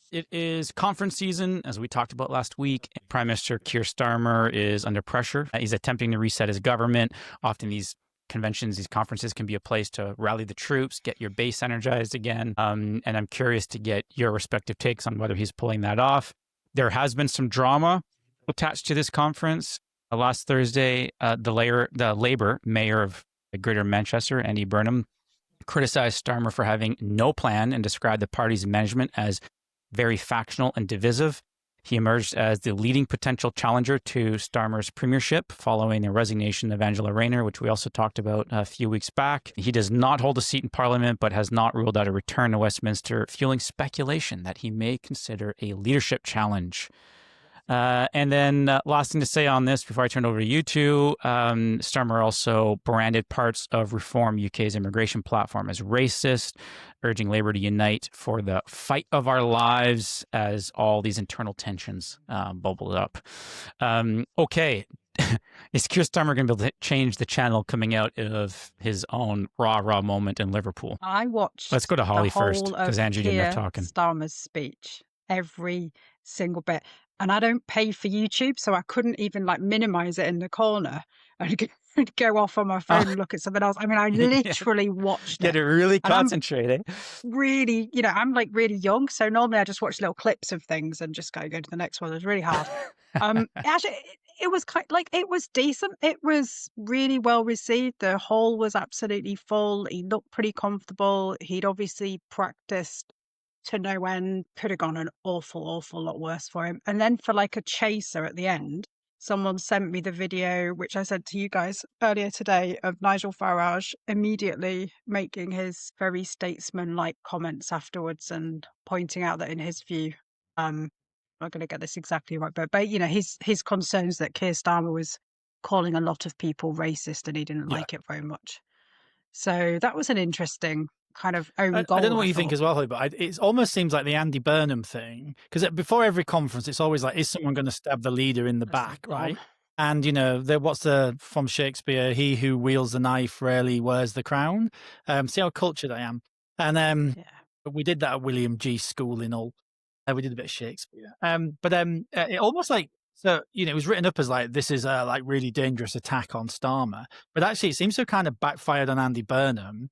It is conference season, as we talked about last week. Prime Minister Keir Starmer is under pressure. He's attempting to reset his government. Often these conventions, these conferences can be a place to rally the troops, get your base energized again. And I'm curious to get your respective takes on whether he's pulling that off. There has been some drama attached to this conference. Last Thursday, the Labour mayor of Greater Manchester, Andy Burnham, criticized Starmer for having no plan and described the party's management as very factional and divisive. He emerged as the leading potential challenger to Starmer's premiership following the resignation of Angela Rayner, which we also talked about a few weeks back. He does not hold a seat in Parliament, but has not ruled out a return to Westminster, fueling speculation that he may consider a leadership challenge. And then last thing to say on this before I turn it over to you two, Starmer also branded parts of Reform UK's immigration platform as racist, urging Labour to unite for the fight of our lives as all these internal tensions bubbled up. Okay. Is Keir Starmer going to be able to change the channel coming out of his own rah-rah moment in Liverpool? I watched Let's go to Holly first, because Andrew didn't have talking. Starmer's speech, every single bit. And I don't pay for YouTube, so I couldn't even minimize it in the corner and go off on my phone and look at something else. I mean, I literally watched it. Get it really concentrated. Really, I'm really young, so normally I just watch little clips of things and just go to the next one. It was really hard. Actually, it was it was decent. It was really well received. The hall was absolutely full. He looked pretty comfortable. He'd obviously practiced to no end. Could have gone an awful lot worse for him. And then for a chaser at the end, someone sent me the video, which I said to you guys earlier today, of Nigel Farage immediately making his very statesman-like comments afterwards and pointing out that in his view, I'm not going to get this exactly right, but his concerns that Keir Starmer was calling a lot of people racist and he didn't like it very much. So that was an interesting kind of own goal. I don't know what you think as well, but it almost seems like the Andy Burnham thing, because before every conference, it's always is someone going to stab the leader in the back, right? And, what's from Shakespeare, he who wields the knife rarely wears the crown. See how cultured I am. And we did that at William G. School in Hull. We did a bit of Shakespeare. It almost so, it was written up as this is a really dangerous attack on Starmer. But actually, it seems to have kind of backfired on Andy Burnham.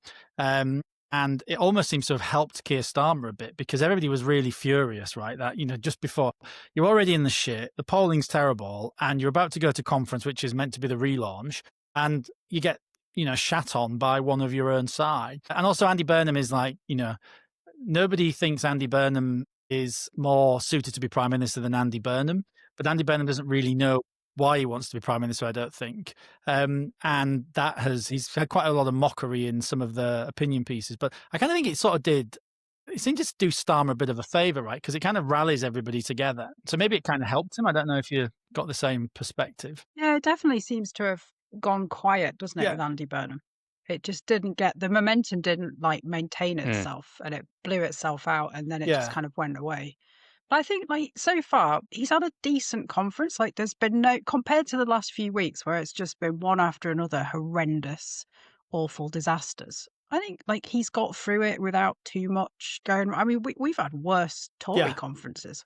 And it almost seems to have helped Keir Starmer a bit, because everybody was really furious, right? That, just before, you're already in the shit, the polling's terrible, and you're about to go to conference, which is meant to be the relaunch, and you get, shat on by one of your own side. And also Andy Burnham is nobody thinks Andy Burnham is more suited to be Prime Minister than Andy Burnham, but Andy Burnham doesn't really know why he wants to be Prime Minister, I don't think. And he's had quite a lot of mockery in some of the opinion pieces, but I kind of think it seemed to do Starmer a bit of a favour, right? Because it kind of rallies everybody together. So maybe it kind of helped him. I don't know if you got the same perspective. Yeah, it definitely seems to have gone quiet, doesn't it, with Andy Burnham? It just didn't the momentum didn't maintain itself, and it blew itself out, and then it just kind of went away. But I think so far he's had a decent conference. There's been compared to the last few weeks where it's just been one after another horrendous, awful disasters. I think he's got through it without too much going. I mean, we've had worse Tory conferences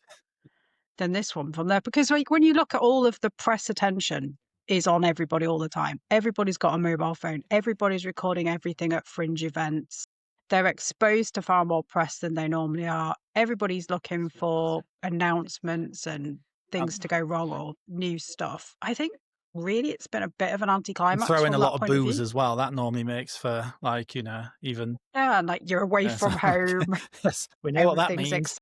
than this one from there, because when you look at all of the press attention is on everybody all the time. Everybody's got a mobile phone. Everybody's recording everything at fringe events. They're exposed to far more press than they normally are. Everybody's looking for announcements and things to go wrong or new stuff. I think really it's been a bit of an anticlimax. Throw in a lot of booze as well. That normally makes for even... Yeah, and you're away from home. Yes, we know what that means.